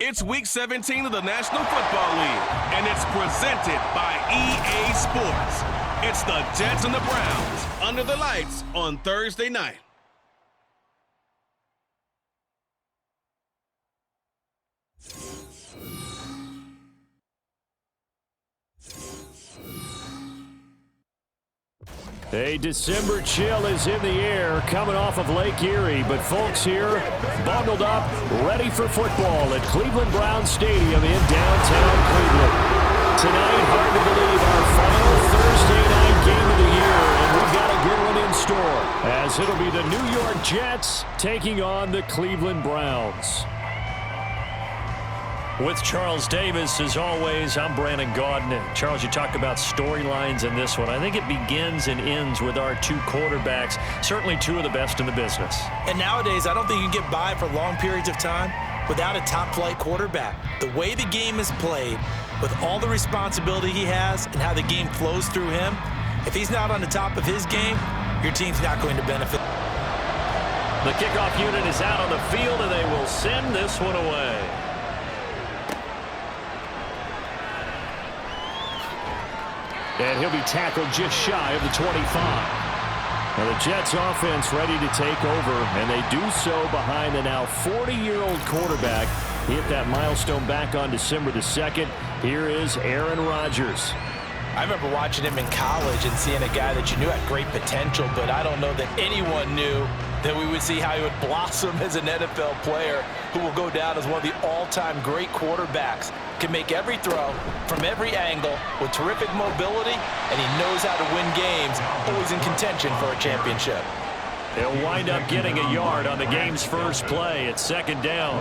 It's Week 17 of the National Football League, and it's presented by EA Sports. It's the Jets and the Browns under the lights on Thursday night. A December chill is in the air coming off of Lake Erie, but folks here bundled up, ready for football at Cleveland Browns Stadium in downtown Cleveland. Tonight, hard to believe, our final Thursday night game of the year, and we've got a good one in store, as it'll be the New York Jets taking on the Cleveland Browns. With Charles Davis, as always, I'm Brandon Gaudin. Charles, you talk about storylines in this one. I think it begins and ends with our two quarterbacks, certainly two of the best in the business. And nowadays, I don't think you can get by for long periods of time without a top-flight quarterback. The way the game is played, with all the responsibility he has and how the game flows through him, if he's not on the top of his game, your team's not going to benefit. The kickoff unit is out on the field, and they will send this one away. And he'll be tackled just shy of the 25. Now the Jets offense ready to take over, and they do so behind the now 40-year-old quarterback. He hit that milestone back on December the 2nd. Here is Aaron Rodgers. I remember watching him in college and seeing a guy that you knew had great potential, but I don't know that anyone knew that we would see how he would blossom as an NFL player who will go down as one of the all-time great quarterbacks. Can make every throw from every angle with terrific mobility, and he knows how to win games, always in contention for a championship. He'll wind up getting a yard on the game's first play. It's second down.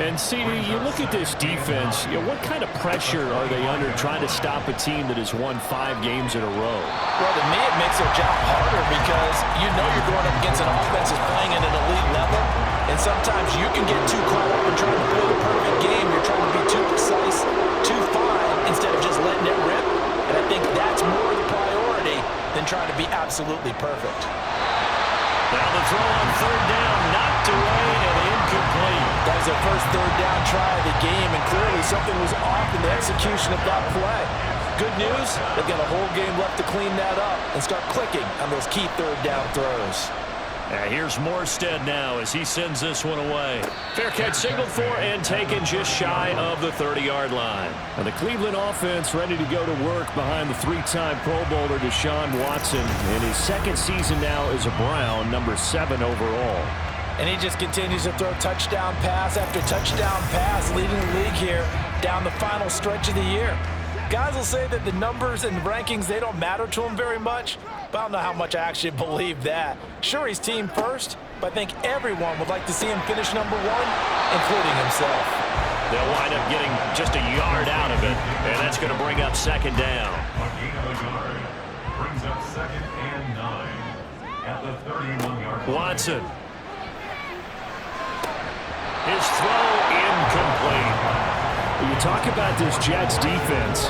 And, CD, you look at this defense, what kind of pressure are they under trying to stop a team that has won 5 games in a row? Well, to me, it makes their job harder because you know you're going up against an offense that's playing at an elite level, and sometimes you can get too caught up in trying to play the perfect game. You're trying to be too precise, too fine, instead of just letting it rip. And I think that's more the priority than trying to be absolutely perfect. Now the throw on third down, knocked away and incomplete. That was their first third down try of the game, and clearly something was off in the execution of that play. Good news, they've got a whole game left to clean that up and start clicking on those key third down throws. Here's Morstead now as he sends this one away. Fair catch signaled for and taken just shy of the 30-yard line. And the Cleveland offense ready to go to work behind the 3-time Pro Bowler Deshaun Watson in his second season now as a Brown, number 7 overall. And he just continues to throw touchdown pass after touchdown pass, leading the league here down the final stretch of the year. Guys will say that the numbers and rankings, they don't matter to him very much, but I don't know how much I actually believe that. Sure, he's team first, but I think everyone would like to see him finish number 1, including himself. They'll wind up getting just a yard out of it, and that's going to bring up second down. Brings up 2nd and 9 at the 31-yard line. Watson. His throw incomplete. You talk about this Jets defense.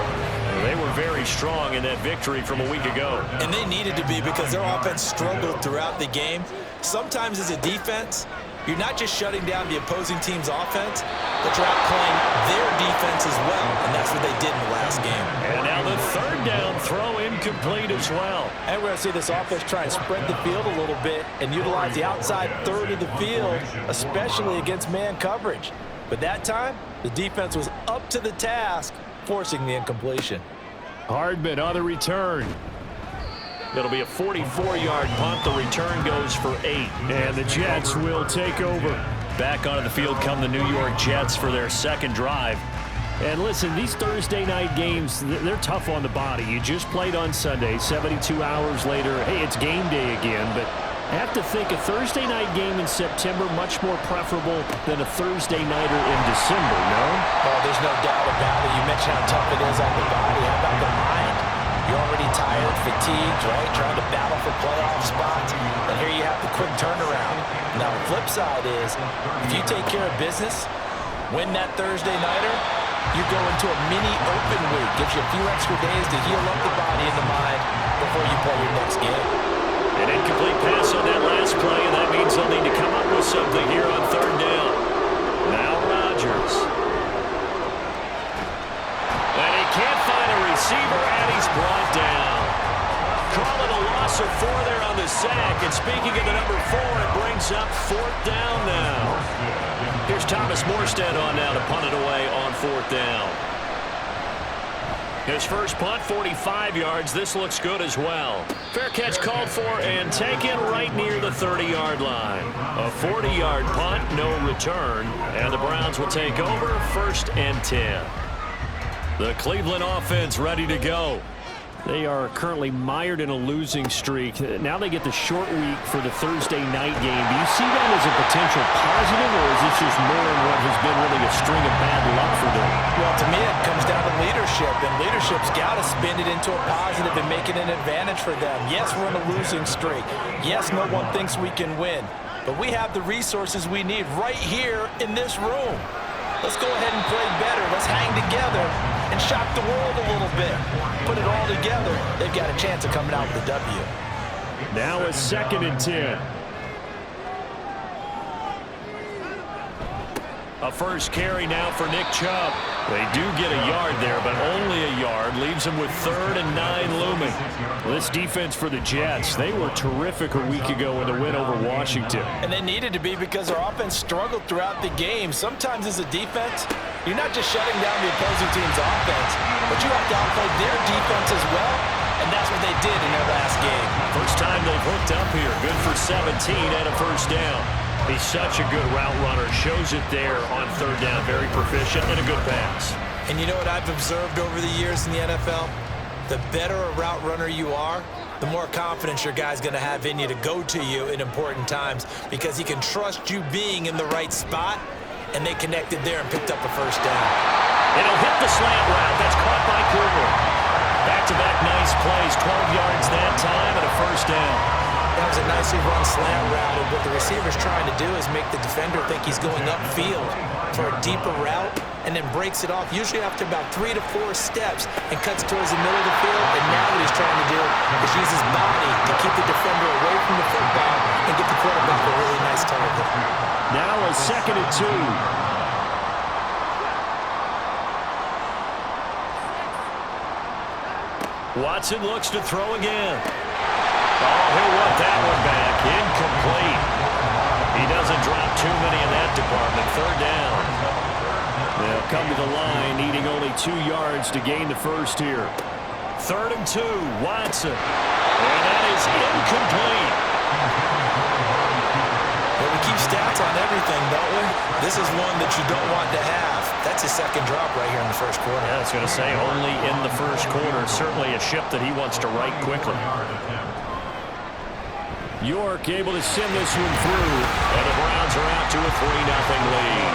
They were very strong in that victory from a week ago. And they needed to be because their offense struggled throughout the game. Sometimes as a defense, you're not just shutting down the opposing team's offense, but you're outplaying their defense as well. And that's what they did in the last game. And now the third down throw incomplete as well. And we're going to see this offense try and spread the field a little bit and utilize the outside third of the field, especially against man coverage. But that time, the defense was up to the task, forcing the incompletion. Hardman on the return. It'll be a 44-yard punt. The return goes for 8. And the Jets will take over. Back onto the field come the New York Jets for their second drive. And listen, these Thursday night games, they're tough on the body. You just played on Sunday, 72 hours later. Hey, it's game day again, but I have to think a Thursday night game in September much more preferable than a Thursday nighter in December, no? Oh, there's no doubt about it. You mentioned how tough it is on the body. How about the mind? You're already tired, fatigued, right? Trying to battle for playoff spots. And here you have the quick turnaround. Now, the flip side is, if you take care of business, win that Thursday nighter, you go into a mini open week. Gives you a few extra days to heal up the body and the mind before you play your next game. An incomplete pass on that last play, and that means they'll need to come up with something here on third down. Now Rodgers. speaking of the number 4, it brings up 4th down now. Here's Thomas Morstead on now to punt it away on 4th down. His first punt, 45 yards. This looks good as well. Fair catch called for and taken right near the 30-yard line. A 40-yard punt, no return. And the Browns will take over 1st and 10. The Cleveland offense ready to go. They are currently mired in a losing streak. Now they get the short week for the Thursday night game. Do you see that as a potential positive, or is this just more in what has been really a string of bad luck for them? Well, to me, it comes down to leadership, and leadership's got to spin it into a positive and make it an advantage for them. Yes, we're in a losing streak. Yes, no one thinks we can win, but we have the resources we need right here in this room. Let's go ahead and play better. Let's hang together and shock the world a little bit. Put it all together. They've got a chance of coming out with a W. Now it's 2nd and 10. A first carry now for Nick Chubb. They do get a yard there, but only a yard. Leaves them with 3rd and 9 looming. Well, this defense for the Jets, they were terrific a week ago in the win over Washington. And they needed to be because our offense struggled throughout the game. Sometimes as a defense, you're not just shutting down the opposing team's offense, but you have to outplay their defense as well, and that's what they did in their last game. First time they've hooked up here. Good for 17 and a first down. He's such a good route runner. Shows it there on 3rd down. Very proficient and a good pass. And you know what I've observed over the years in the NFL? The better a route runner you are, the more confidence your guy's going to have in you to go to you in important times because he can trust you being in the right spot, and they connected there and picked up a first down. It'll hit the slant route. That's caught by Cooper. Back-to-back nice plays. 12 yards that time and a first down. That was a nicely run slant route, and what the receiver's trying to do is make the defender think he's going upfield for a deeper route and then breaks it off, usually after about 3 to 4 steps, and cuts towards the middle of the field. And now what he's trying to do is use his body to keep the defender away from the football and get the quarterback a really nice target. Now a 2nd and 2. Watson looks to throw again. Oh, he'll want that one back. Incomplete. He doesn't drop too many in that department. 3rd down. They'll come to the line, needing only 2 yards to gain the first here. 3rd and 2. Watson. And that is incomplete. Well, we keep stats on everything, don't we? This is one that you don't want to have. That's his 2nd drop right here in the 1st quarter. Yeah, I was going to say only in the 1st quarter. Certainly a ship that he wants to right quickly. York able to send this one through. And the Browns are out to a 3-0 lead.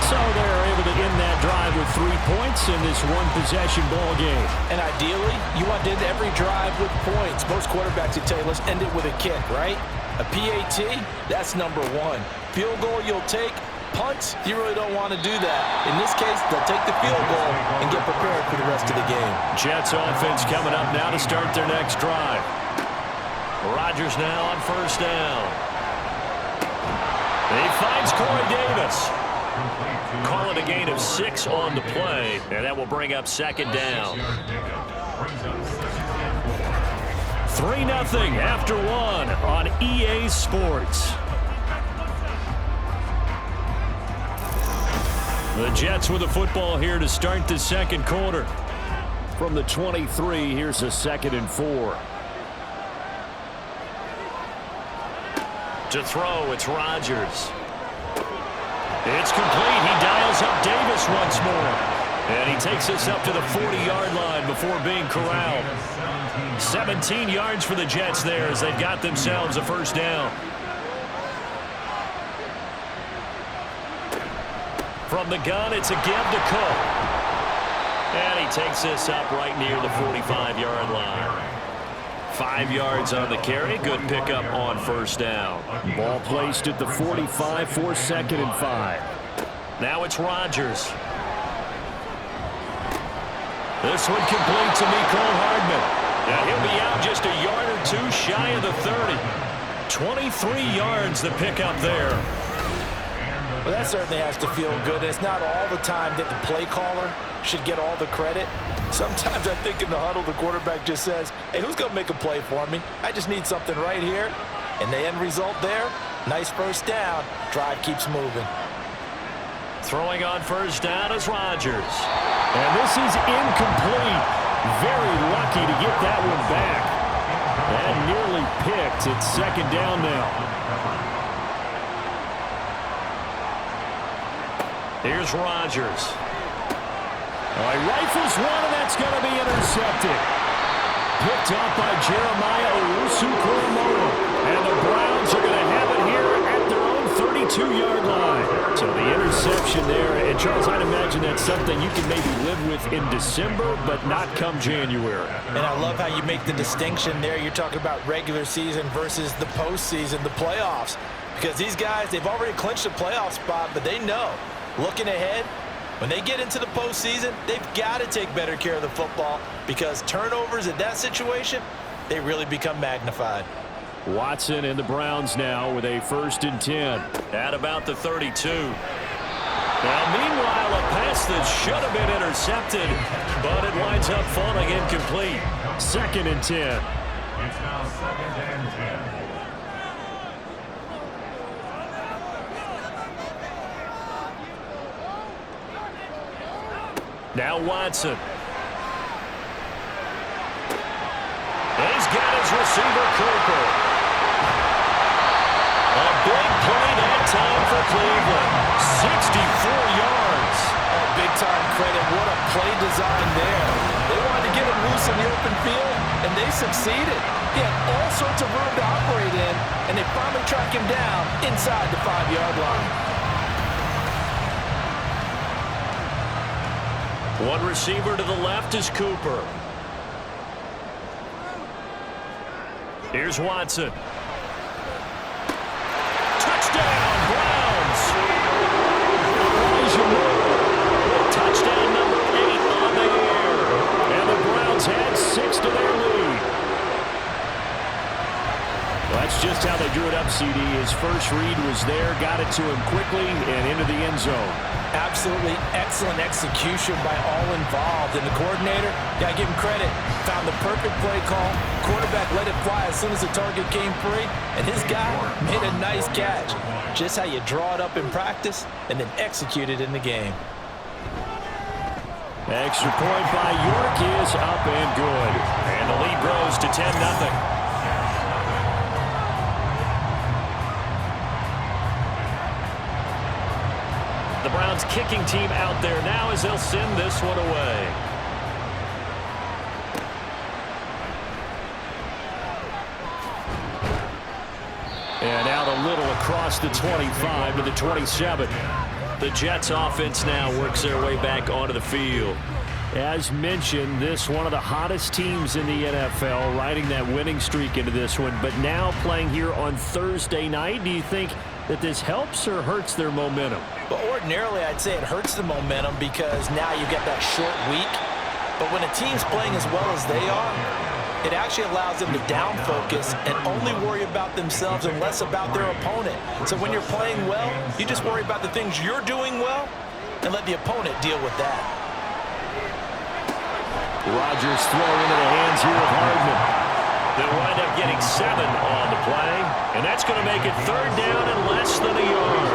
So they're able to end that drive with 3 points in this one-possession ball game. And ideally, you want to end every drive with points. Most quarterbacks would tell you, let's end it with a kick, right? A PAT, that's number 1. Field goal you'll take. Punts, you really don't want to do that. In this case, they'll take the field goal and get prepared for the rest of the game. Jets offense coming up now to start their next drive. Rodgers now on 1st down. He finds Corey Davis. Call it a gain of 6 on the play, and that will bring up 2nd down. 3-0 after 1 on EA Sports. The Jets with the football here to start the 2nd quarter. From the 23, here's a 2nd and 4. To throw, it's Rodgers. It's complete. He dials up Davis once more. And he takes us up to the 40-yard line before being corralled. 17 yards for the Jets there as they've got themselves a first down. From the gun, it's a give to Cook. And he takes this up right near the 45-yard line. 5 yards on the carry. Good pickup on 1st down. Ball placed at the 45 for 2nd and 5. Now it's Rodgers. This one complete to Mecole Hardman. Now he'll be out just a yard or 2 shy of the 30. 23 yards the pickup there. Well, that certainly has to feel good. It's not all the time that the play caller should get all the credit. Sometimes I think in the huddle, the quarterback just says, hey, who's going to make a play for me? I just need something right here. And the end result there, nice first down. Drive keeps moving. Throwing on first down is Rodgers. And this is incomplete. Very lucky to get that one back. That nearly picked. It's second down now. Here's Rodgers. He rifles one, and that's going to be intercepted. Picked up by Jeremiah Owusu-Koramoah. And the Browns are going to have it here at their own 32-yard line. So the interception there. And, Charles, I'd imagine that's something you can maybe live with in December, but not come January. And I love how you make the distinction there. You're talking about regular season versus the postseason, the playoffs. Because these guys, they've already clinched a playoff spot, but they know, looking ahead, when they get into the postseason, they've got to take better care of the football because turnovers in that situation, they really become magnified. Watson and the Browns now with a 1st and 10. At about the 32. Now, meanwhile, a pass that should have been intercepted, but it winds up falling incomplete. 2nd and 10. It's now 2nd and 10. Now Watson. He's got his receiver, Cooper. A big play that time for Cleveland. 64 yards. Oh, big-time credit. What a play design there. They wanted to get him loose in the open field, and they succeeded. He had all sorts of room to operate in, and they finally track him down inside the 5-yard line. One receiver to the left is Cooper. Here's Watson. Touchdown, Browns! Touchdown number 8 on the air. And the Browns had 6 to their lead. Well, that's just how they drew it up, CD. His first read was there, got it to him quickly, and into the end zone. Absolutely excellent execution by all involved. And the coordinator, got to give him credit, found the perfect play call. Quarterback let it fly as soon as the target came free. And his guy made a nice catch. Just how you draw it up in practice and then execute it in the game. Extra point by York is up and good. And the lead grows to 10-0. The Browns kicking team out there now as they'll send this one away. And out a little across the 25 to the 27. The Jets offense now works their way back onto the field. As mentioned, this one of the hottest teams in the NFL, riding that winning streak into this one, but now playing here on Thursday night. Do you think that this helps or hurts their momentum? But ordinarily, I'd say it hurts the momentum because now you get that short week. But when a team's playing as well as they are, it actually allows them to down focus and only worry about themselves and less about their opponent. So when you're playing well, you just worry about the things you're doing well and let the opponent deal with that. Rodgers throwing into the hands here of Hardman. They'll wind up getting 7 on the play, and that's going to make it 3rd down and less than a yard.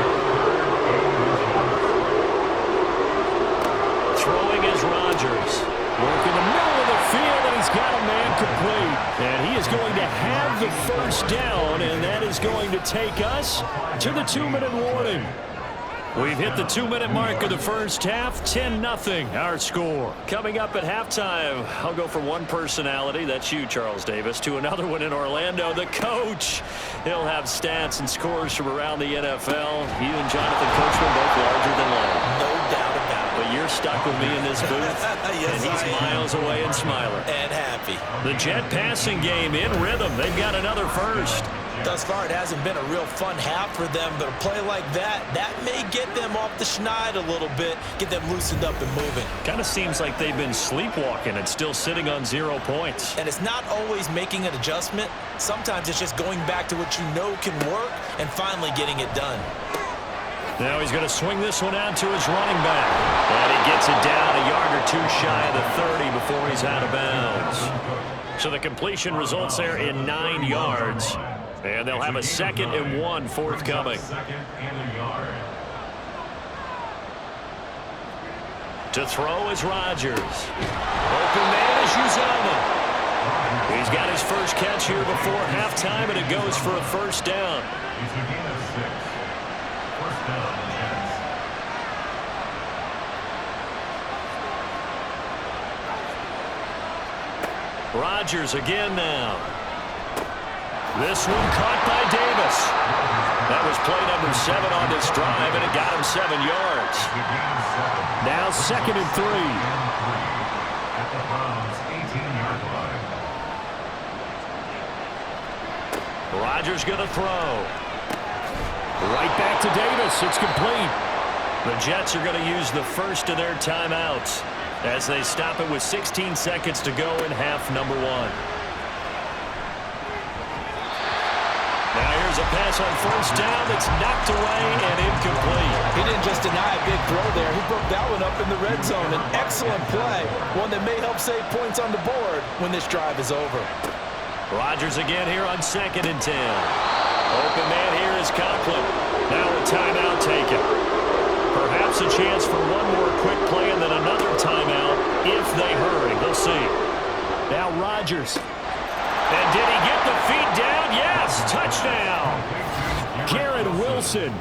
Throwing is Rodgers. Work in the middle of the field, and he's got a man complete. And he is going to have the 1st down, and that is going to take us to the 2-minute warning. We've hit the 2-minute mark of the first half. 10-0 our score. Coming up at halftime, I'll go from one personality, that's you, Charles Davis, to another one in Orlando, the coach. He'll have stats and scores from around the NFL. You and Jonathan Coachman both larger than life. No doubt about it. But you're stuck with me in this booth, Yes, and he's miles away and smiling. And happy. The Jet passing game in rhythm. They've got another first. Thus far, it hasn't been a real fun half for them, but a play like that may get them off the schneid a little bit, get them loosened up and moving. Kind of seems like they've been sleepwalking and still sitting on 0 points. And it's not always making an adjustment. Sometimes it's just going back to what you know can work and finally getting it done. Now he's going to swing this one out to his running back. And he gets it down a yard or two shy of the 30 before he's out of bounds. So the completion results there in 9 yards. And they'll have a 2nd and 1 forthcoming. Second and a yard. To throw is Rodgers. Open man is Uzomah. He's got his first catch here before halftime, and it goes for a first down. It's a gain of 6. First down, Jets. Rodgers again now. This one caught by Davis. That was play number 7 on this drive, and it got him 7 yards. Now 2nd and 3. At the Browns' 18-yard line. Rodgers going to throw. Right back to Davis. It's complete. The Jets are going to use the first of their timeouts as they stop it with 16 seconds to go in half number 1. Now here's a pass on first down that's knocked away and incomplete. He didn't just deny a big throw there. He broke that one up in the red zone. An excellent play, one that may help save points on the board when this drive is over. Rodgers again here on 2nd and 10. Open man here is Conklin. Now a timeout taken. Perhaps a chance for one more quick play and then another timeout if they hurry. We'll see. Now Rodgers. And did he get the feet down? Yes, touchdown. Garrett Wilson.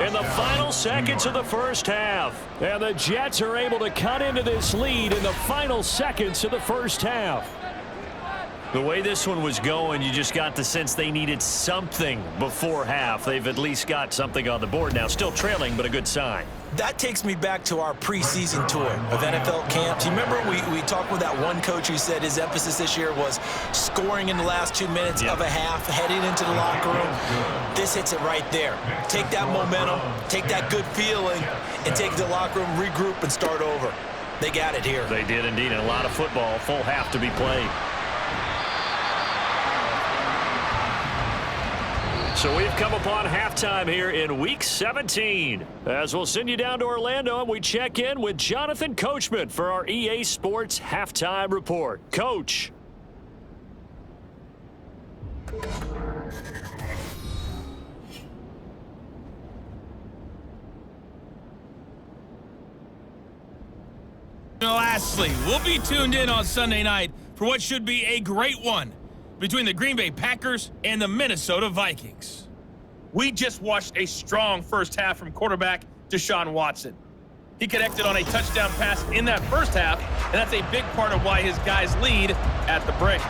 In the final seconds of the first half. And the Jets are able to cut into this lead in the final seconds of the first half. The way this one was going, you just got the sense they needed something before half. They've at least got something on the board now. Still trailing, but a good sign. That takes me back to our preseason tour of NFL camps. You remember we talked with that one coach who said his emphasis this year was scoring in the last 2 minutes of a half, heading into the locker room. This hits it right there. Take that momentum, take that good feeling, and take it to the locker room, regroup, and start over. They got it here. They did indeed, and a lot of football, full half to be played. So we've come upon halftime here in Week 17. As we'll send you down to Orlando and we check in with Jonathan Coachman for our EA Sports Halftime Report. Coach. Lastly, we'll be tuned in on Sunday night for what should be a great one between the Green Bay Packers and the Minnesota Vikings. We just watched a strong first half from quarterback Deshaun Watson. He connected on a touchdown pass in that first half, and that's a big part of why his guys lead at the break.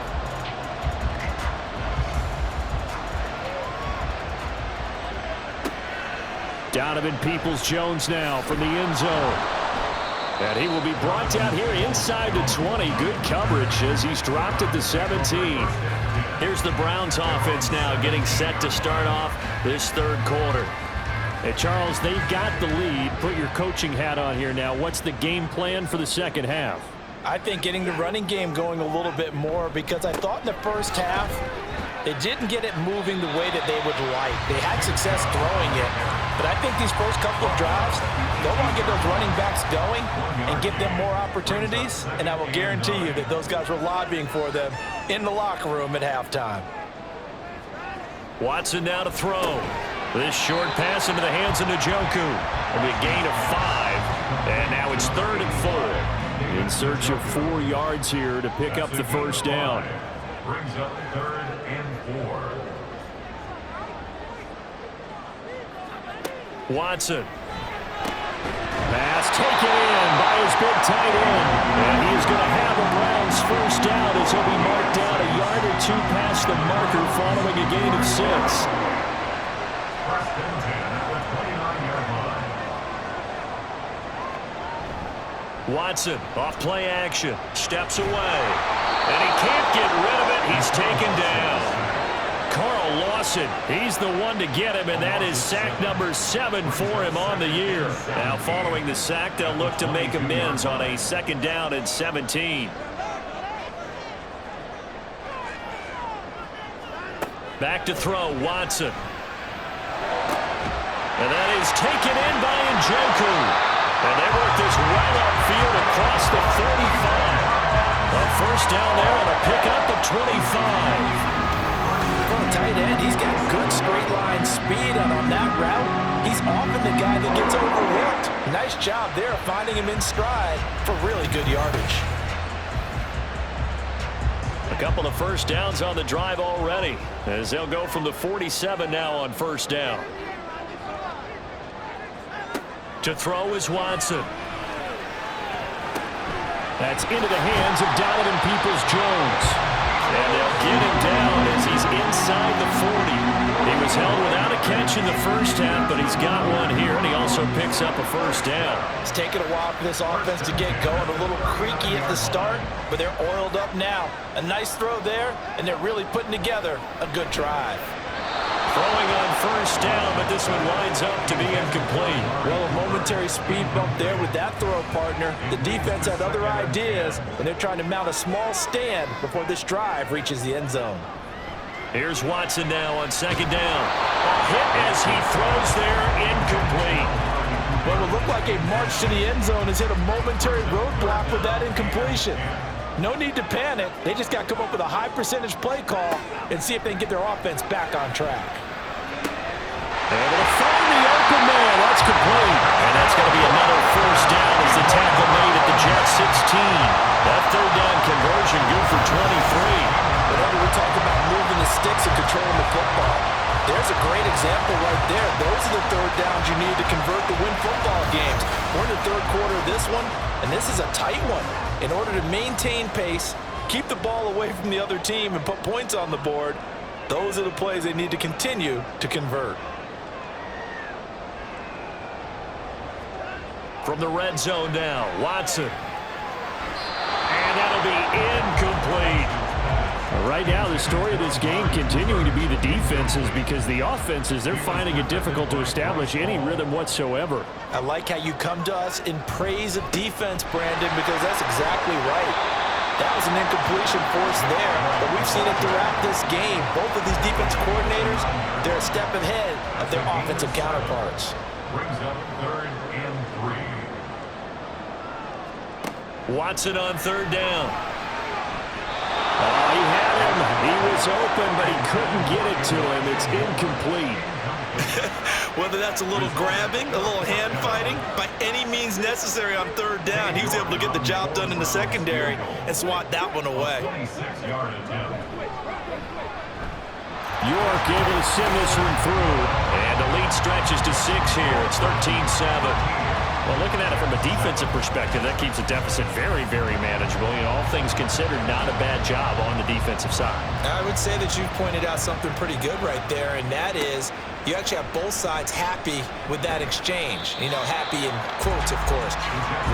Donovan Peoples-Jones now from the end zone. And he will be brought down here inside the 20. Good coverage as he's dropped at the 17. Here's the Browns offense now getting set to start off this third quarter. And Charles, they've got the lead. Put your coaching hat on here now. What's the game plan for the second half? I think getting the running game going a little bit more, because I thought in the first half they didn't get it moving the way that they would like. They had success throwing it, but I think these first couple of drives, they'll want to get those running backs going and give them more opportunities, and I will guarantee you that those guys were lobbying for them in the locker room at halftime. Watson now to throw. This short pass into the hands of Njoku. It'll be a gain of 5, and now it's 3rd and 4. In search of 4 yards here to pick up the first down. Brings up 3rd and 4. Watson. Pass taken in by his big tight end. And he is going to have a Browns first down as he'll be marked down a yard or 2 past the marker following a gain of 6. First and 10 at the 29-yard line. Watson off play action. Steps away. And he can't get rid of it. He's taken down. Carl Lawson, he's the one to get him, and that is sack number 7 for him on the year. Now following the sack, they'll look to make amends on a 2nd down and 17. Back to throw, Watson. And that is taken in by Njoku. And they work this well upfield across the 35. A first down there and a pickup of 25. the tight end, he's got good straight line speed, and on that route, he's often the guy that gets overlooked. Nice job there finding him in stride for really good yardage. A couple of first downs on the drive already, as they'll go from the 47 now on first down. To throw is Watson. That's into the hands of Donovan Peoples-Jones. And they'll get him down as he's inside the 40. He was held without a catch in the first half, but he's got one here, and he also picks up a first down. It's taken a while for this offense to get going. A little creaky at the start, but they're oiled up now. A nice throw there, and they're really putting together a good drive. Throwing on first down, but this one winds up to be incomplete. Well, a momentary speed bump there with that throw, partner. The defense had other ideas, and they're trying to mount a small stand before this drive reaches the end zone. Here's Watson now on second down. A hit as he throws there, incomplete. Well, it looked like a march to the end zone has hit a momentary roadblock with that incompletion. No need to panic. They just got to come up with a high percentage play call and see if they can get their offense back on track. Able to find the open man. That's complete. And that's going to be another first down as the tackle made at the Jets 16. That third down conversion good for 23. Whenever we talk about moving the sticks and controlling the football, there's a great example right there. Those are the third downs you need to convert to win football games. We're in the third quarter of this one, and this is a tight one. In order to maintain pace, keep the ball away from the other team, and put points on the board, those are the plays they need to continue to convert. From the red zone now, Watson. And that'll be incomplete. Right now, the story of this game continuing to be the defenses, because the offenses, they're finding it difficult to establish any rhythm whatsoever. I like how you come to us in praise of defense, Brandon, because that's exactly right. That was an incompletion force there, but we've seen it throughout this game. Both of these defense coordinators, they're a step ahead of their offensive counterparts. Brings up 3rd and 3. Watson on third down. Oh, he had him. He was open, but he couldn't get it to him. It's incomplete. Whether that's a little grabbing, a little hand fighting, by any means necessary on third down, he was able to get the job done in the secondary and swat that one away. 26-yard attempt. York able to send this one through. And the lead stretches to 6 here. It's 13-7. Well, looking at it from a defensive perspective, that keeps the deficit very, very manageable. You know, all things considered, not a bad job on the defensive side. I would say that you've pointed out something pretty good right there, and that is you actually have both sides happy with that exchange. You know, happy in quotes, of course.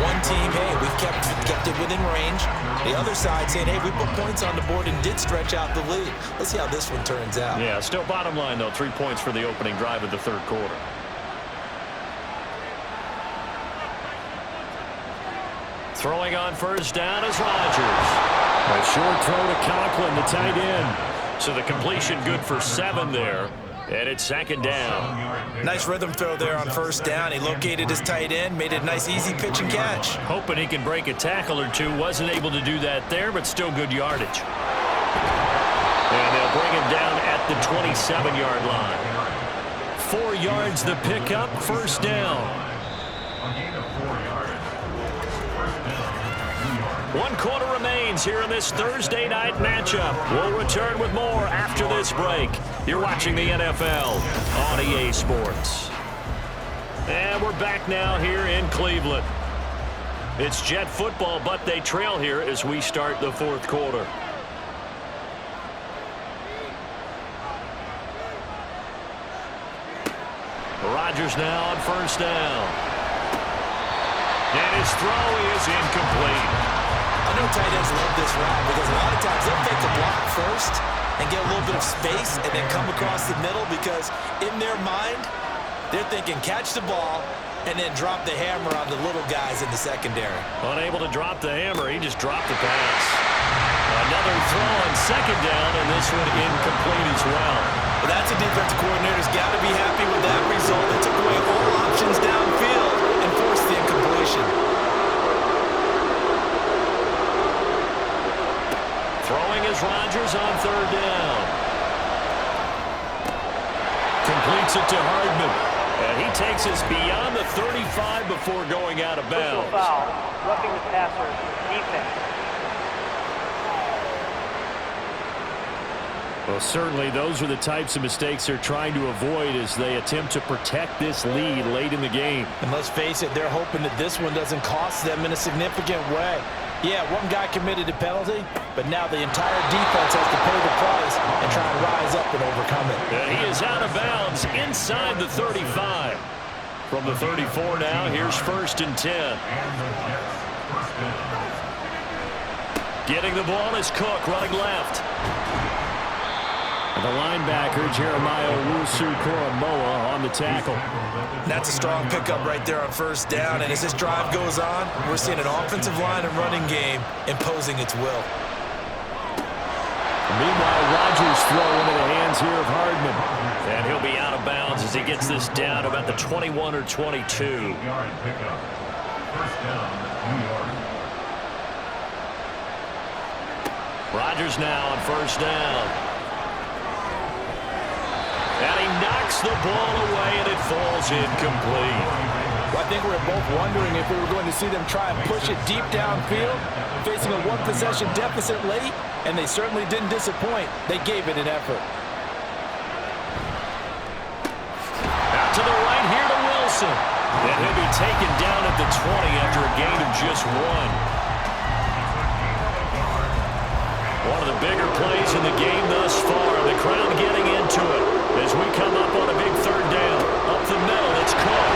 One team, hey, we've kept it within range. The other side saying, hey, we put points on the board and did stretch out the lead. Let's see how this one turns out. Yeah, still bottom line, though, 3 points for the opening drive of the third quarter. Throwing on first down is Rodgers. A short throw to Conklin, the tight end. So the completion good for 7 there. And it's second down. Nice rhythm throw there on first down. He located his tight end, made a nice easy pitch and catch. Hoping he can break a tackle or two. Wasn't able to do that there, but still good yardage. And they'll bring him down at the 27-yard line. 4 yards the pickup, first down. A gain of 4 yards. 1 quarter remains here in this Thursday night matchup. We'll return with more after this break. You're watching the NFL on EA Sports. And we're back now here in Cleveland. It's Jet football, but they trail here as we start the fourth quarter. Rodgers now on first down. And his throw is incomplete. I know tight ends love this route because a lot of times they'll take the block first and get a little bit of space and then come across the middle because in their mind, they're thinking catch the ball and then drop the hammer on the little guys in the secondary. Unable to drop the hammer, he just dropped the pass. Another throw on second down, and this one incomplete as well. Well, that's a defensive coordinator's got to be happy with that result. They took away all options downfield and forced the incompletion. Throwing is Rodgers on third down. Completes it to Hardman. And he takes us beyond the 35 before going out of bounds. Foul, roughing the passer, defense. Well, certainly those are the types of mistakes they're trying to avoid as they attempt to protect this lead late in the game. And let's face it, they're hoping that this one doesn't cost them in a significant way. Yeah, one guy committed a penalty, but now the entire defense has to pay the price and try and rise up and overcome it. And he is out of bounds inside the 35. From the 34 now, here's 1st and 10. Getting the ball is Cook running left. The linebacker, Jeremiah Owusu-Koramoah, on the tackle. That's a strong pickup right there on 1st down. And as this drive goes on, we're seeing an offensive line and running game imposing its will. Meanwhile, Rodgers throw into the hands here of Hardman. And he'll be out of bounds as he gets this down about the 21 or 22. 8-yard pickup. 1st down, New York. Rodgers now on 1st down. And he knocks the ball away, and it falls incomplete. Well, I think we're both wondering if we were going to see them try and push it deep downfield, facing a one-possession deficit late, and they certainly didn't disappoint. They gave it an effort. Out to the right here to Wilson. And he'll be taken down at the 20 after a gain of just 1. One of the bigger plays in the game thus far. The crowd getting into it as we come up on a big 3rd down. Up the middle, it's Cook.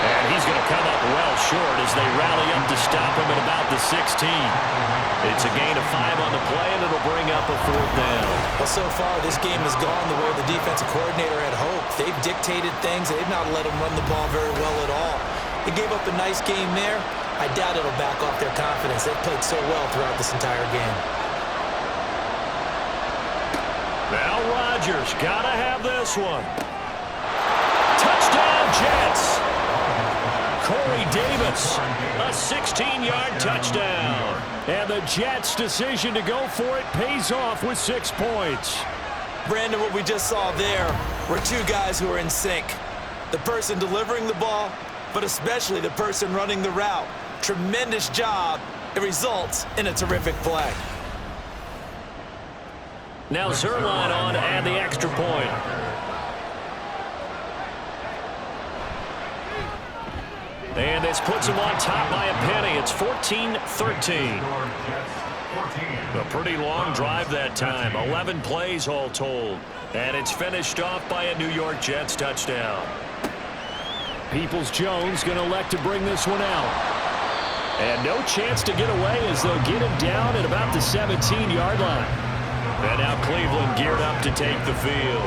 And he's going to come up well short as they rally up to stop him at about the 16. It's a gain of 5 on the play, and it'll bring up a 4th down. Well, so far, this game has gone the way the defensive coordinator had hoped. They've dictated things. They've not let them run the ball very well at all. They gave up a nice game there. I doubt it'll back off their confidence. They've played so well throughout this entire game. Now Rodgers, gotta have this one. Touchdown, Jets. Corey Davis, a 16-yard touchdown. And the Jets' decision to go for it pays off with 6 points. Brandon, what we just saw there were 2 guys who are in sync. The person delivering the ball, but especially the person running the route. Tremendous job. It results in a terrific play. Now Zerline on to add the extra point. And this puts him on top by a penny. It's 14-13. A pretty long drive that time. 11 plays all told. And it's finished off by a New York Jets touchdown. Peoples-Jones going to elect to bring this one out. And no chance to get away as they'll get him down at about the 17-yard line. And now Cleveland geared up to take the field.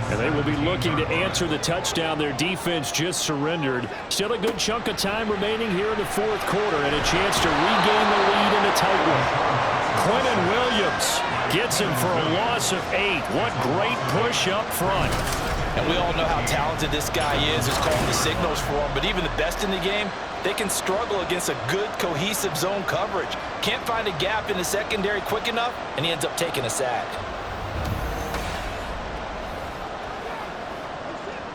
And they will be looking to answer the touchdown their defense just surrendered. Still a good chunk of time remaining here in the 4th quarter and a chance to regain the lead in a tight one. Quentin Williams gets him for a loss of 8. What great push up front. And we all know how talented this guy is. Who's calling the signals for him. But even the best in the game, they can struggle against a good, cohesive zone coverage. Can't find a gap in the secondary quick enough, and he ends up taking a sack.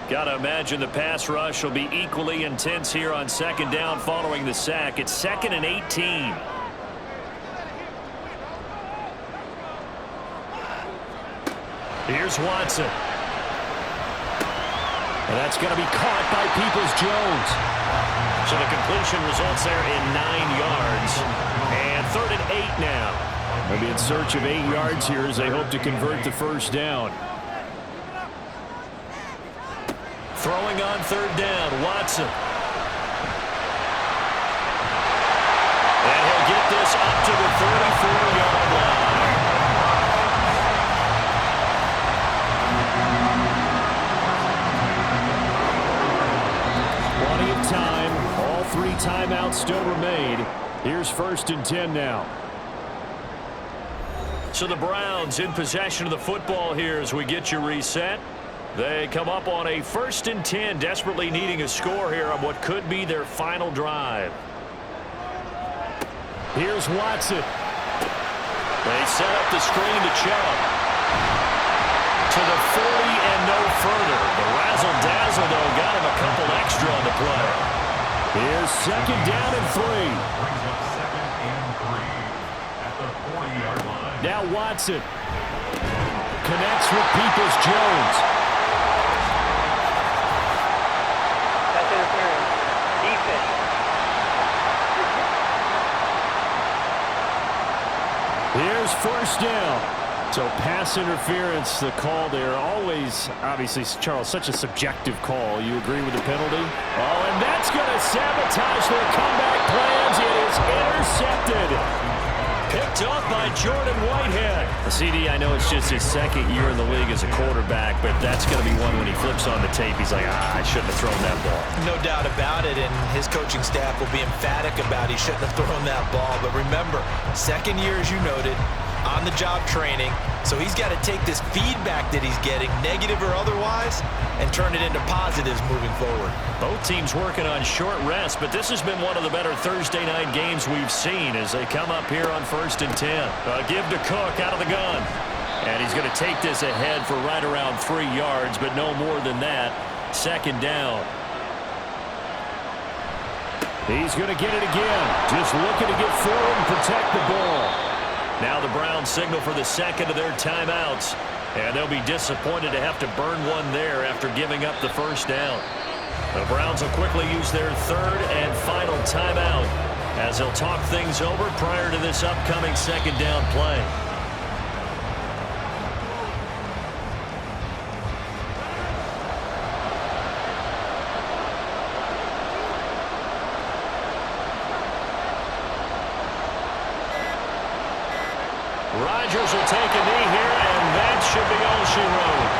Gotta imagine the pass rush will be equally intense here on 2nd down following the sack. It's 2nd and 18. Here's Watson. And that's going to be caught by Peoples-Jones. So the completion results there in 9 yards. And 3rd and 8 now. They'll be in search of 8 yards here as they hope to convert the 1st down. Throwing on 3rd down, Watson. And he'll get this up to the 34-yard line. Plenty of time. All 3 timeouts still remain. Here's 1st and 10 now. So the Browns in possession of the football here as we get you reset. They come up on a 1st and 10, desperately needing a score here on what could be their final drive. Here's Watson. They set up the screen to Chubb. To the 40 and no further. The razzle-dazzle, though, got him a couple extra on the play. Here's 2nd down and 3. Brings up 2nd and 3 at the 40-yard line. Now Watson connects with Peoples-Jones. Pass interference. Defense. Here's 1st down. So pass interference, the call there. Always, obviously, Charles, such a subjective call. You agree with the penalty? Oh, and that's going to sabotage their comeback plans. It is intercepted. Picked off by Jordan Whitehead. The CD, I know it's just his 2nd year in the league as a quarterback, but that's going to be one when he flips on the tape. He's like, I shouldn't have thrown that ball. No doubt about it, and his coaching staff will be emphatic about he shouldn't have thrown that ball. But remember, 2nd year, as you noted, on-the-job training, so he's got to take this feedback that he's getting, negative or otherwise, and turn it into positives moving forward. Both teams working on short rest, but this has been one of the better Thursday night games we've seen as they come up here on 1st and 10. Give to Cook out of the gun. And he's going to take this ahead for right around 3 yards, but no more than that. 2nd down. He's going to get it again. Just looking to get forward and protect the ball. Now the Browns signal for the 2nd of their timeouts. And they'll be disappointed to have to burn one there after giving up the 1st down. The Browns will quickly use their 3rd and final timeout as they'll talk things over prior to this upcoming 2nd down play. Rodgers will take a knee here, and that should be all she wrote.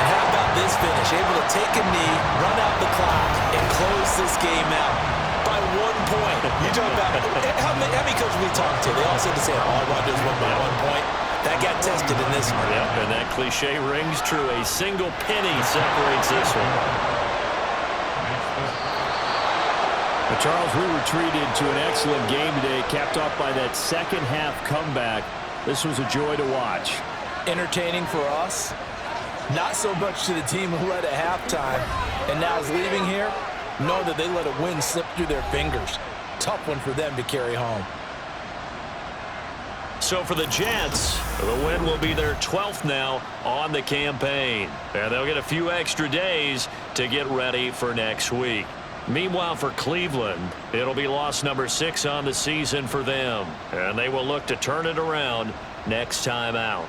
And how about this finish? Able to take a knee, run out the clock, and close this game out by 1 point. You talk about how many coaches we talked to? They all said the same. All I want to do is win by 1 point. That got tested in this one. Yep, and that cliche rings true. A single penny separates this one. But Charles, we were treated to an excellent game today, capped off by that 2nd half comeback. This was a joy to watch. Entertaining for us, not so much to the team who led at halftime and now is leaving here. Know that they let a win slip through their fingers. Tough one for them to carry home. So for the Jets, the win will be their 12th now on the campaign. And they'll get a few extra days to get ready for next week. Meanwhile, for Cleveland, it'll be loss number 6 on the season for them. And they will look to turn it around next time out.